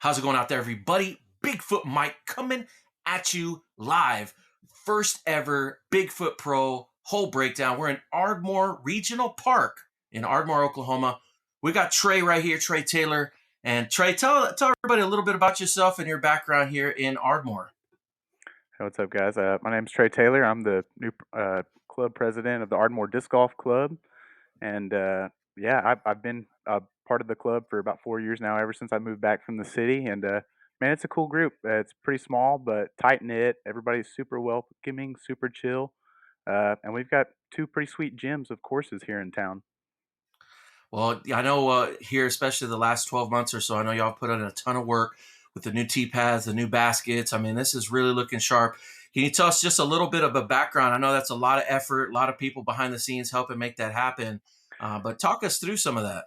How's it going out there, everybody? Bigfoot Mike coming at you live. First ever Bigfoot Pro hole breakdown. We're in Ardmore Regional Park in Ardmore, Oklahoma. We got Trey right here, Trey Taylor. And Trey, tell everybody a little bit about yourself and your background here in Ardmore. Hey, what's up, guys? My name's Trey Taylor. I'm the new club president of the Ardmore Disc Golf Club, and yeah, I've been part of the club for about 4 years now, ever since I moved back from the city. And man, it's a cool group. It's pretty small but tight knit. Everybody's super welcoming, super chill, and we've got two pretty sweet gyms of courses here in town. Well, I know here, especially the last 12 months or so, I know y'all put in a ton of work with the new tee pads, the new baskets. I mean, this is really looking sharp. Can you tell us just a little bit of a background? I know that's a lot of effort, a lot of people behind the scenes helping make that happen. But talk us through some of that.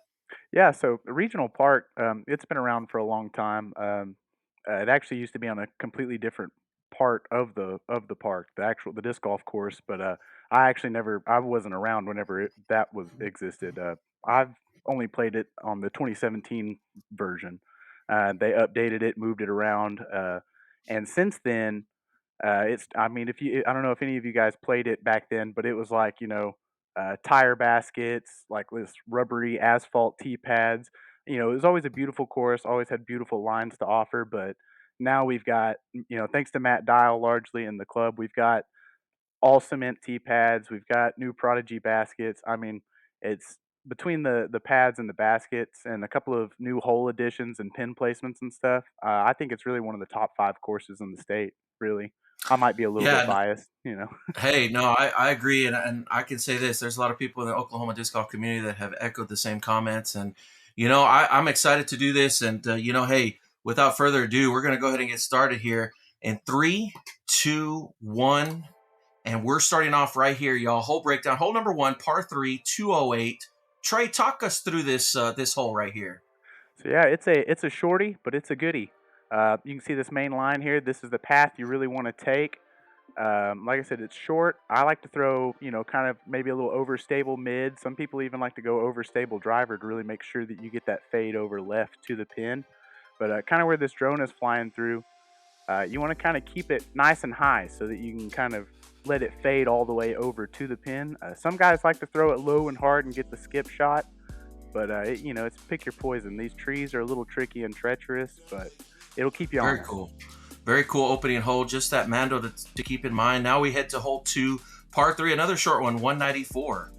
Yeah, so the regional park, it's been around for a long time. It actually used to be on a completely different part of the park, the disc golf course. But I wasn't around whenever that was existed. I've only played it on the 2017 version. They updated it, moved it around, and since then, it's. I mean, if you, I don't know if any of you guys played it back then, but it was like tire baskets, like this rubbery asphalt tee pads. It was always a beautiful course, always had beautiful lines to offer. But now we've got, thanks to Matt Dial largely in the club, we've got all cement tee pads. We've got new Prodigy baskets. I mean, it's between the pads and the baskets and a couple of new hole additions and pin placements and stuff. I think it's really one of the top five courses in the state. Really, I might be a little bit Yeah. biased. Hey, no, I agree. And I can say this, there's a lot of people in the Oklahoma disc golf community that have echoed the same comments. And, I'm excited to do this. And, hey, without further ado, we're going to go ahead and get started here in 3, 2, 1. And we're starting off right here, y'all. Hole breakdown. Hole number 1, par 3, 208. Trey, talk us through this hole right here. So yeah, it's a shorty, but it's a goodie. You can see this main line here. This is the path you really want to take. Like I said, it's short. I like to throw, kind of maybe a little overstable mid. Some people even like to go overstable driver to really make sure that you get that fade over left to the pin. But kind of where this drone is flying through, you want to kind of keep it nice and high so that you can kind of let it fade all the way over to the pin. Some guys like to throw it low and hard and get the skip shot, but it's pick your poison. These trees are a little tricky and treacherous, but it'll keep you Very honest. cool. Very cool opening hole. Just that Mando to keep in mind. Now we head to hole 2, par 3, another short one, 194.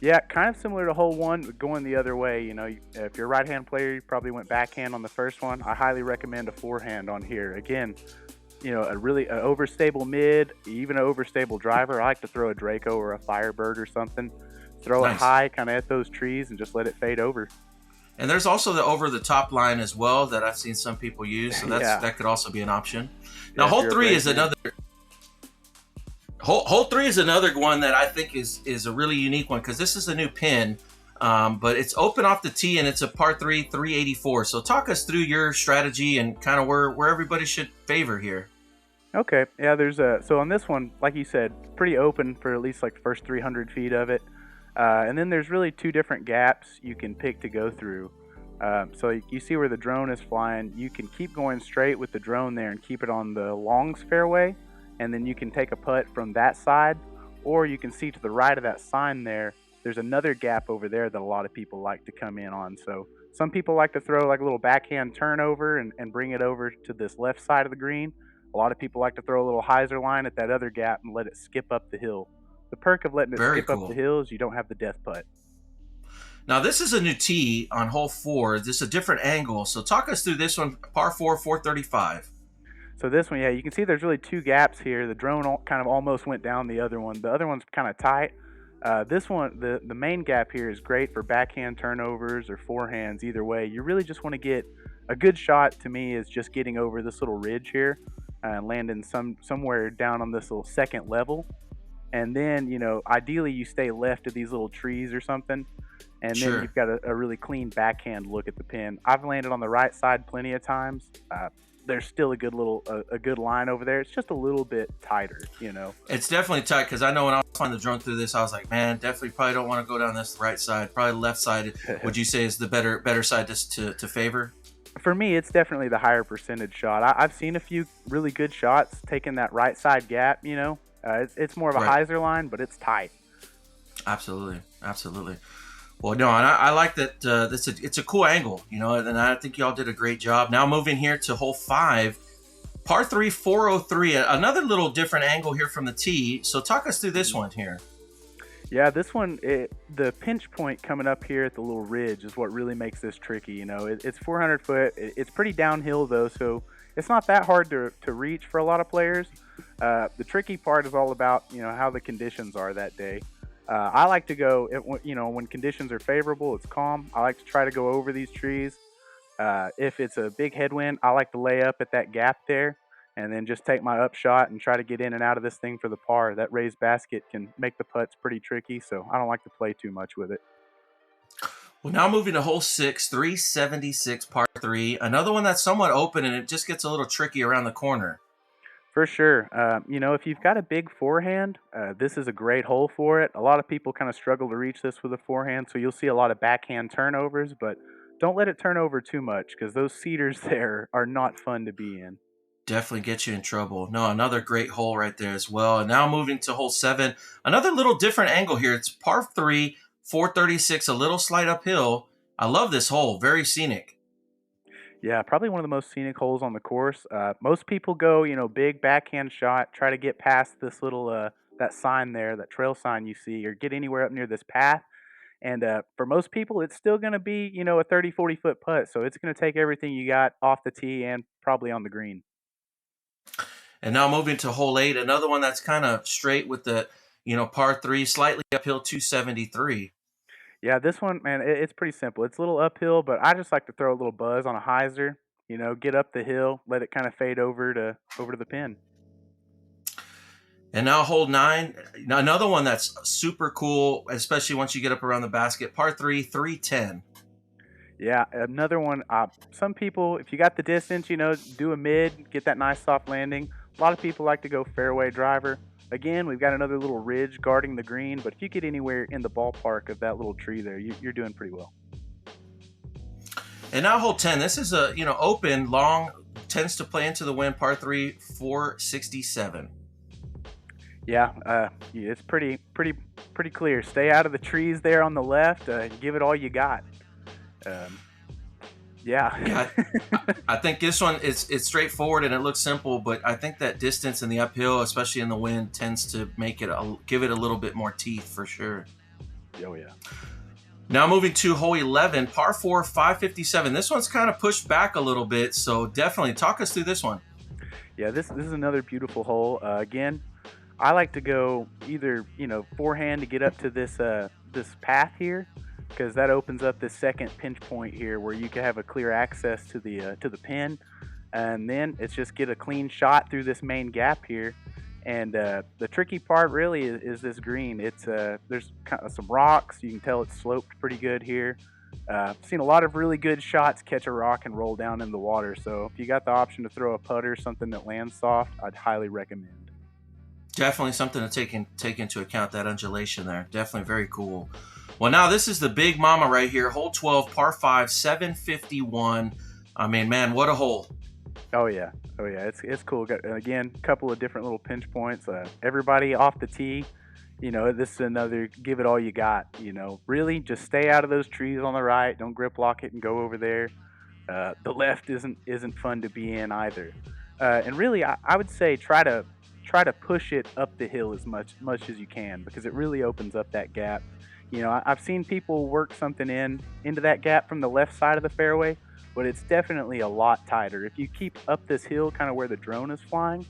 Yeah, kind of similar to hole one, but going the other way. If you're a right-hand player, you probably went backhand on the first one. I highly recommend a forehand on here. Again, a really overstable mid, even an overstable driver. I like to throw a Draco or a Firebird or something. Throw it Nice. high, kind of at those trees, and just let it fade over. And there's also the over the top line as well that I've seen some people use. So Yeah. that could also be an option. Now Yeah, if hole you're a 3 is brakeman. another hole 3 is another one that I think is a really unique one because this is a new pin. But it's open off the tee and it's a par 3, 384. So talk us through your strategy and kind of where everybody should favor here. Okay, yeah. So on this one, like you said, pretty open for at least like the first 300 feet of it, and then there's really two different gaps you can pick to go through. So you see where the drone is flying. You can keep going straight with the drone there and keep it on the longs fairway, and then you can take a putt from that side, or you can see to the right of that sign there. There's another gap over there that a lot of people like to come in on. So some people like to throw like a little backhand turnover and bring it over to this left side of the green. A lot of people like to throw a little hyzer line at that other gap and let it skip up the hill. The perk of letting it Very skip up the cool. hill is you don't have the death putt. Now this is a new tee on hole 4. This is a different angle. So talk us through this one, par 4, 435. So this one, yeah, you can see there's really two gaps here. The drone kind of almost went down the other one. The other one's kind of tight. This one, the main gap here is great for backhand turnovers or forehands. Either way, you really just want to get a good shot. To me, is just getting over this little ridge here and landing somewhere down on this little second level. And then, ideally you stay left of these little trees or something. And then Sure. you've got a really clean backhand look at the pin. I've landed on the right side plenty of times. There's still a good line over there. It's just a little bit tighter. It's definitely tight because I know when I was flying the drone through this, I was like, man, definitely probably don't want to go down this right side. Probably the left side, would you say, is the better side to favor? For me, it's definitely the higher percentage shot. I've seen a few really good shots taking that right side gap. It's more of a Right. hyzer line, but it's tight. Absolutely. Absolutely. Well, no, and I like that. It's a cool angle, and I think y'all did a great job. Now moving here to hole five, par three, 403, another little different angle here from the tee. So talk us through this Mhm. one here. Yeah, this one, the pinch point coming up here at the little ridge is what really makes this tricky. It's 400 foot. It's pretty downhill though, so it's not that hard to reach for a lot of players. The tricky part is all about how the conditions are that day. I like to go, when conditions are favorable, it's calm. I like to try to go over these trees. If it's a big headwind, I like to lay up at that gap there and then just take my upshot and try to get in and out of this thing for the par. That raised basket can make the putts pretty tricky, so I don't like to play too much with it. Well, now moving to hole six, 376, par three, another one that's somewhat open and it just gets a little tricky around the corner. For sure. If you've got a big forehand, this is a great hole for it. A lot of people kind of struggle to reach this with a forehand, so you'll see a lot of backhand turnovers, but don't let it turn over too much because those cedars there are not fun to be in. Definitely get you in trouble. No, another great hole right there as well. And now moving to hole seven, another little different angle here. It's par three, 436, a little slight uphill. I love this hole. Very scenic. Yeah, probably one of the most scenic holes on the course. Most people go, big backhand shot, try to get past this little that sign there, that trail sign you see, or get anywhere up near this path. And for most people, it's still going to be, a 30, 40 foot putt. So it's going to take everything you got off the tee and probably on the green. And now moving to hole eight, another one that's kind of straight with the, par three, slightly uphill 273. Yeah, this one, man, it's pretty simple. It's a little uphill, but I just like to throw a little buzz on a hyzer. Get up the hill, let it kind of fade over to the pin. And now hole nine, another one that's super cool, especially once you get up around the basket. Par three, 310. Yeah, another one. Some people, if you got the distance, do a mid, get that nice soft landing. A lot of people like to go fairway driver. Again, we've got another little ridge guarding the green, but if you get anywhere in the ballpark of that little tree there, you're doing pretty well. And now hole 10, this is a, open, long, tends to play into the wind, par three, 467. Yeah, yeah, it's pretty clear. Stay out of the trees there on the left. Give it all you got. Um, yeah. Yeah, I think this one is it's straightforward and it looks simple, but I think that distance in the uphill, especially in the wind, tends to make it give it a little bit more teeth for sure. Oh yeah. Now moving to hole 11, par 4, 557. This one's kind of pushed back a little bit, so definitely talk us through this one. Yeah, this is another beautiful hole. Again, I like to go either forehand to get up to this path here, because that opens up this second pinch point here where you can have a clear access to the pin, and then it's just get a clean shot through this main gap here. And the tricky part really is this green. It's there's kind of some rocks. You can tell it's sloped pretty good here. I've seen a lot of really good shots catch a rock and roll down in the water. So if you got the option to throw a putter, something that lands soft, I'd highly recommend. Definitely something to take into account, that undulation there. Definitely very cool. Well, now this is the big mama right here, hole 12, par 5, 751. I mean, man, what a hole. Oh yeah, oh yeah, it's cool. Got, again, a couple of different little pinch points. Everybody off the tee. This is another give it all you got. Really just stay out of those trees on the right. Don't grip lock it and go over there. The left isn't fun to be in either. And really, I would say try to push it up the hill as much as you can because it really opens up that gap. I've seen people work something into that gap from the left side of the fairway, but it's definitely a lot tighter. If you keep up this hill, kind of where the drone is flying,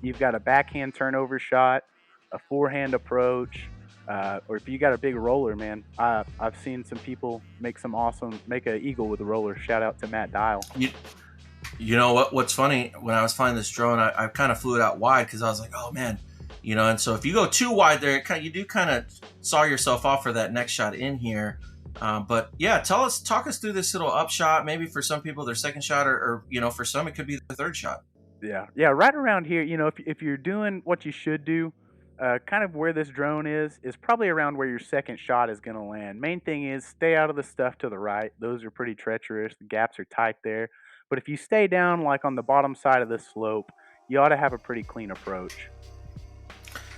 you've got a backhand turnover shot, a forehand approach, or if you got a big roller, man, I've seen some people make a eagle with a roller. Shout out to Matt Dial. You, you know what? What's funny, when I was flying this drone, I kind of flew it out wide because I was like, oh man, and so if you go too wide there, you do kind of saw yourself off for that next shot in here. But yeah, talk us through this little upshot. Maybe for some people, their second shot, or for some, it could be their third shot. Yeah, yeah, right around here, if you're doing what you should do, kind of where this drone is probably around where your second shot is going to land. Main thing is stay out of the stuff to the right. Those are pretty treacherous. The gaps are tight there. But if you stay down like on the bottom side of this slope, you ought to have a pretty clean approach.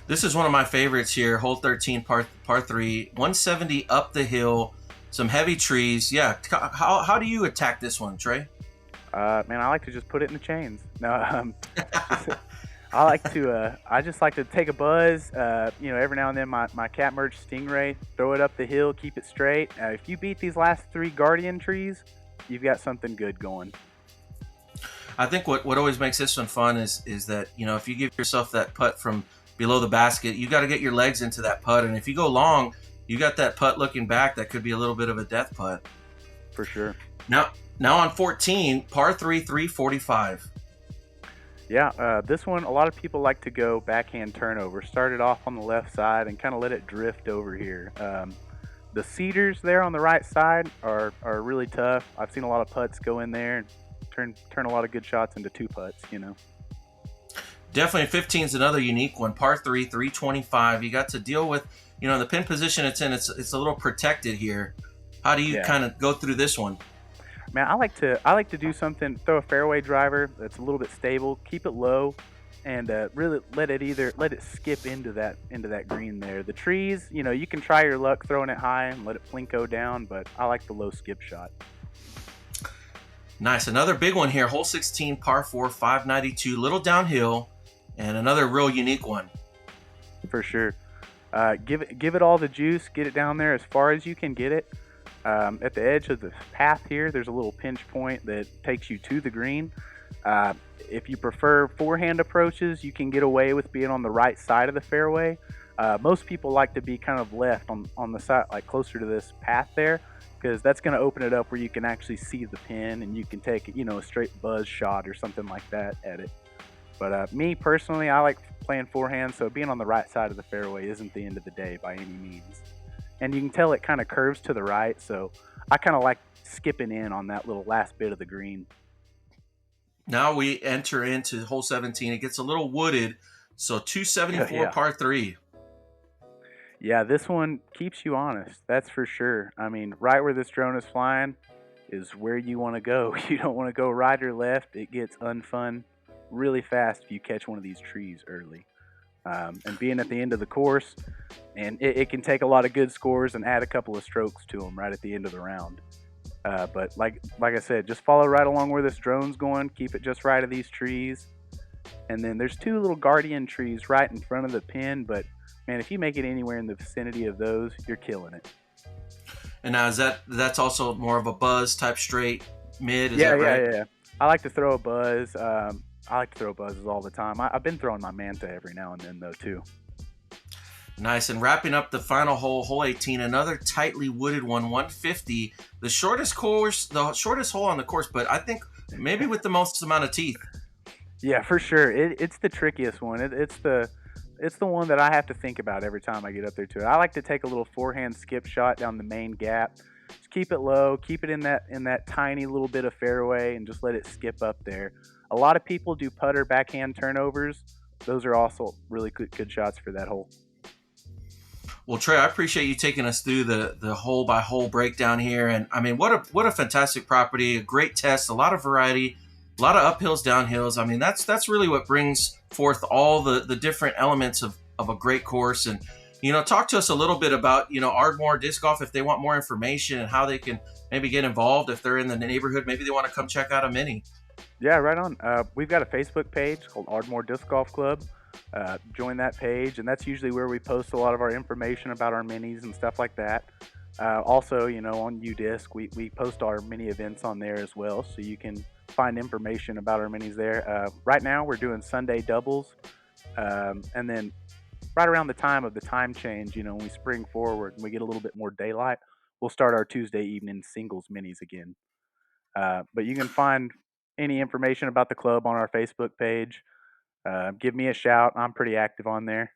This is one of my favorites here. Hole 13, par 3, 170 up the hill, some heavy trees. Yeah. How do you attack this one, Trey? Man, I like to just put it in the chains. No, just I like to. I just like to take a buzz. Every now and then my cat merge stingray, throw it up the hill, keep it straight. If you beat these last three guardian trees, you've got something good going. I think what always makes this one fun is that, if you give yourself that putt from below the basket, you got to get your legs into that putt. And if you go long, you got that putt looking back. That could be a little bit of a death putt. For sure. Now on 14, par 3, 345. Yeah, this one, a lot of people like to go backhand turnover. Start it off on the left side and kind of let it drift over here. The cedars there on the right side are really tough. I've seen a lot of putts go in there and turn a lot of good shots into two putts. Definitely 15 is another unique one. Par 3, 325. You got to deal with, the pin position it's in. It's a little protected here. How do you kind of go through this one? Man, I like to do something. Throw a fairway driver that's a little bit stable. Keep it low, and really let it skip into that green there. The trees, you can try your luck throwing it high and let it plinko down, but I like the low skip shot. Nice. Another big one here. Hole 16, par 4, 592. Little downhill, and another real unique one. For sure. Give it all the juice. Get it down there as far as you can get it. At the edge of the path here, there's a little pinch point that takes you to the green. If you prefer forehand approaches, you can get away with being on the right side of the fairway. Most people like to be kind of left on the side, like closer to this path there, because that's going to open it up where you can actually see the pin and you can take a straight buzz shot or something like that at it. But me personally, I like playing forehand, so being on the right side of the fairway isn't the end of the day by any means. And you can tell it kind of curves to the right, so I kind of like skipping in on that little last bit of the green. Now we enter into hole 17. It gets a little wooded, so 274 Yeah. par 3. Yeah, this one keeps you honest, that's for sure. I mean, right where this drone is flying is where you want to go. You don't want to go right or left. It gets unfun really fast if you catch one of these trees early. And being at the end of the course, and it can take a lot of good scores and add a couple of strokes to them right at the end of the round. But like I said, just follow right along where this drone's going. Keep it just right of these trees, and then there's two little guardian trees right in front of the pin. But man, if you make it anywhere in the vicinity of those, you're killing it. And now that's also more of a buzz type straight mid? Is that right? Yeah. I like to throw a buzz. I like to throw buzzes all the time. I've been throwing my Manta every now and then though too. Nice. And wrapping up the final hole, hole 18, another tightly wooded one, 150. The shortest hole on the course, but I think maybe with the most amount of teeth. Yeah, for sure. It's the trickiest one. It's the one that I have to think about every time I get up there to it. I like to take a little forehand skip shot down the main gap. Just keep it low, keep it in that tiny little bit of fairway, and just let it skip up there. A lot of people do putter backhand turnovers. Those are also really good shots for that hole. Well, Trey, I appreciate you taking us through the hole by hole breakdown here. And I mean, what a fantastic property, a great test, a lot of variety, a lot of uphills, downhills. I mean, that's really what brings forth all the different elements of a great course. And, talk to us a little bit about, Ardmore Disc Golf, if they want more information and how they can maybe get involved if they're in the neighborhood. Maybe they want to come check out a mini. Yeah, right on. We've got a Facebook page called Ardmore Disc Golf Club. Join that page, and that's usually where we post a lot of our information about our minis and stuff like that. Also, on UDisc, we post our mini events on there as well, so you can find information about our minis there. Right now, we're doing Sunday doubles, and then right around the time of the time change, when we spring forward and we get a little bit more daylight, we'll start our Tuesday evening singles minis again. But you can find any information about the club on our Facebook page. Give me a shout. I'm pretty active on there.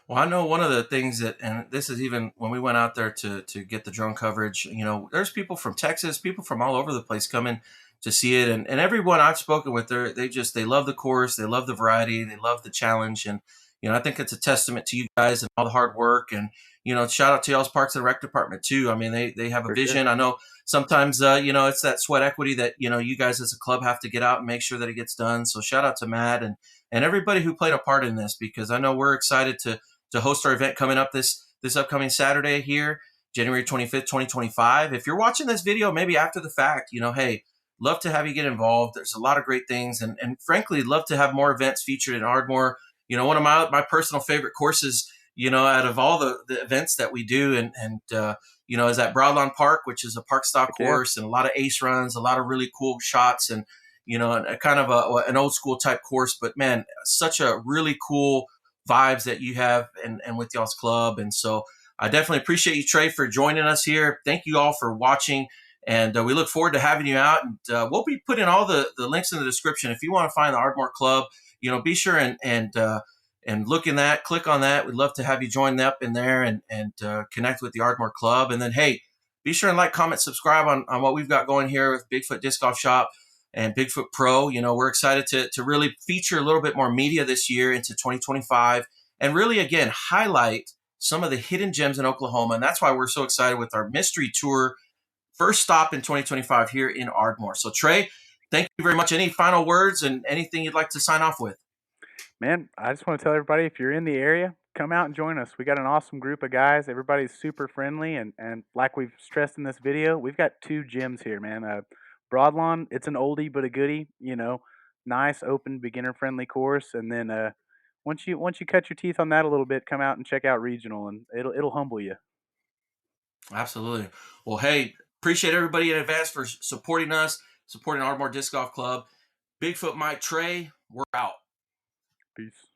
Well, I know one of the things and this is even when we went out there to get the drone coverage, there's people from Texas, people from all over the place coming to see it. And everyone I've spoken with, they love the course. They love the variety. They love the challenge. And, I think it's a testament to you guys and all the hard work. And shout out to y'all's Parks and Rec department too. I mean, they have a For sure. vision. I know sometimes it's that sweat equity that you guys as a club have to get out and make sure that it gets done. So shout out to Matt and everybody who played a part in this, because I know we're excited to host our event coming up this upcoming Saturday here, January 25th, 2025. If you're watching this video maybe after the fact, hey, love to have you get involved. There's a lot of great things, and frankly, love to have more events featured in Ardmore. One of my personal favorite courses, out of all the events that we do, and is at Broadlawn Park, which is a park stop Heck yeah. course, and a lot of ace runs, a lot of really cool shots, and a kind of an old school type course. But man, such a really cool vibes that you have and with y'all's club. And so I definitely appreciate you, Trey, for joining us here. Thank you all for watching. And we look forward to having you out. And we'll be putting all the links in the description. If you want to find the Ardmore Club, be sure and look in that, click on that. We'd love to have you join up in there and connect with the Ardmore Club. And then, hey, be sure and like, comment, subscribe on what we've got going here with Bigfoot Disc Golf Shop and Bigfoot Pro. We're excited to really feature a little bit more media this year into 2025 and really, again, highlight some of the hidden gems in Oklahoma. And that's why we're so excited with our mystery tour, first stop in 2025 here in Ardmore. So, Trey, thank you very much. Any final words and anything you'd like to sign off with? Man, I just want to tell everybody, if you're in the area, come out and join us. We got an awesome group of guys. Everybody's super friendly, and like we've stressed in this video, we've got two gyms here, man. Broadlawn, it's an oldie but a goodie. Nice, open, beginner-friendly course. And then once you cut your teeth on that a little bit, come out and check out Regional, and it'll humble you. Absolutely. Well, hey, appreciate everybody in advance for supporting us, supporting Ardmore Disc Golf Club. Bigfoot Mike, Trey, we're out. Peace.